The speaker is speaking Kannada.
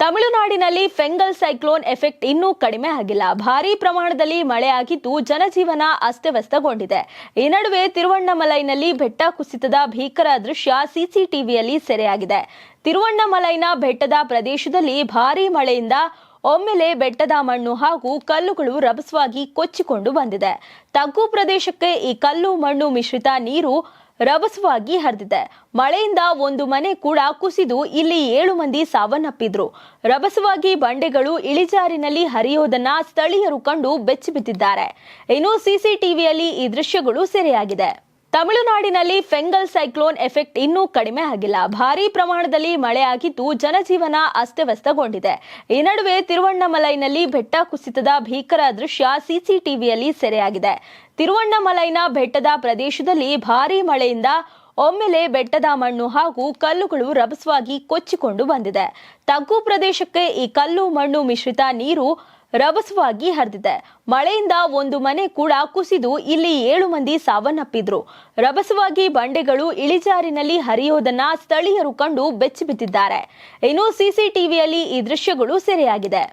ತಮಿಳುನಾಡಿನಲ್ಲಿ ಫೆಂಗಲ್ ಸೈಕ್ಲೋನ್ ಎಫೆಕ್ಟ್ ಇನ್ನೂ ಕಡಿಮೆ ಆಗಿಲ್ಲ. ಭಾರೀ ಪ್ರಮಾಣದಲ್ಲಿ ಮಳೆಯಾಗಿದ್ದು ಜನಜೀವನ ಅಸ್ತವ್ಯಸ್ತಗೊಂಡಿದೆ. ಈ ನಡುವೆ ತಿರುವಣ್ಣಾಮಲೈನಲ್ಲಿ ಬೆಟ್ಟ ಕುಸಿತದ ಭೀಕರ ದೃಶ್ಯ ಸಿಸಿಟಿವಿಯಲ್ಲಿ ಸೆರೆಯಾಗಿದೆ. ತಿರುವಣ್ಣಾಮಲೈನ ಬೆಟ್ಟದ ಪ್ರದೇಶದಲ್ಲಿ ಭಾರೀ ಮಳೆಯಿಂದ ಒಮ್ಮೆಲೆ ಬೆಟ್ಟದ ಮಣ್ಣು ಹಾಗೂ ಕಲ್ಲುಗಳು ರಭಸವಾಗಿ ಕೊಚ್ಚಿಕೊಂಡು ಬಂದಿದೆ. ತಗ್ಗು ಪ್ರದೇಶಕ್ಕೆ ಈ ಕಲ್ಲು ಮಣ್ಣು ಮಿಶ್ರಿತ ನೀರು ರಭಸವಾಗಿ ಹರಿದಿದೆ. ಮಳೆಯಿಂದ ಒಂದು ಮನೆ ಕೂಡ ಕುಸಿದು ಇಲ್ಲಿ 7 ಮಂದಿ ಸಾವನ್ನಪ್ಪಿದ್ರು. ರಭಸವಾಗಿ ಬಂಡೆಗಳು ಇಳಿಜಾರಿನಲ್ಲಿ ಹರಿಯೋದನ್ನ ಸ್ಥಳೀಯರು ಕಂಡು ಬೆಚ್ಚಿಬಿದ್ದಿದ್ದಾರೆ. ಇನ್ನು ಸಿಸಿಟಿವಿಯಲ್ಲಿ ಈ ದೃಶ್ಯಗಳು ಸೆರೆಯಾಗಿದೆ. ತಮಿಳುನಾಡಿನಲ್ಲಿ ಫೆಂಗಲ್ ಸೈಕ್ಲೋನ್ ಎಫೆಕ್ಟ್ ಇನ್ನೂ ಕಡಿಮೆ ಆಗಿಲ್ಲ. ಭಾರೀ ಪ್ರಮಾಣದಲ್ಲಿ ಮಳೆಯಾಗಿದ್ದು ಜನಜೀವನ ಅಸ್ತವ್ಯಸ್ತಗೊಂಡಿದೆ. ಈ ನಡುವೆ ತಿರುವಣ್ಣಾಮಲೈನಲ್ಲಿ ಬೆಟ್ಟ ಕುಸಿತದ ಭೀಕರ ದೃಶ್ಯ ಸಿಸಿಟಿವಿಯಲ್ಲಿ ಸೆರೆಯಾಗಿದೆ. ತಿರುವಣ್ಣಾಮಲೈನ ಬೆಟ್ಟದ ಪ್ರದೇಶದಲ್ಲಿ ಭಾರೀ ಮಳೆಯಿಂದ ಒಮ್ಮೆಲೆ ಬೆಟ್ಟದ ಮಣ್ಣು ಹಾಗೂ ಕಲ್ಲುಗಳು ರಭಸವಾಗಿ ಕೊಚ್ಚಿಕೊಂಡು ಬಂದಿದೆ. ತಗ್ಗು ಪ್ರದೇಶಕ್ಕೆ ಈ ಕಲ್ಲು ಮಣ್ಣು ಮಿಶ್ರಿತ ನೀರು ರಭಸವಾಗಿ ಹರಿದಿದೆ. ಮಳೆಯಿಂದ ಒಂದು ಮನೆ ಕೂಡ ಕುಸಿದು ಇಲ್ಲಿ 7 ಮಂದಿ ಸಾವನ್ನಪ್ಪಿದ್ರು. ರಭಸವಾಗಿ ಬಂಡೆಗಳು ಇಳಿಜಾರಿನಲ್ಲಿ ಹರಿಯೋದನ್ನ ಸ್ಥಳೀಯರು ಕಂಡು ಬೆಚ್ಚಿಬಿದ್ದಿದ್ದಾರೆ. ಇನ್ನು ಸಿಸಿಟಿವಿಯಲ್ಲಿ ಈ ದೃಶ್ಯಗಳು ಸೆರೆಯಾಗಿದೆ.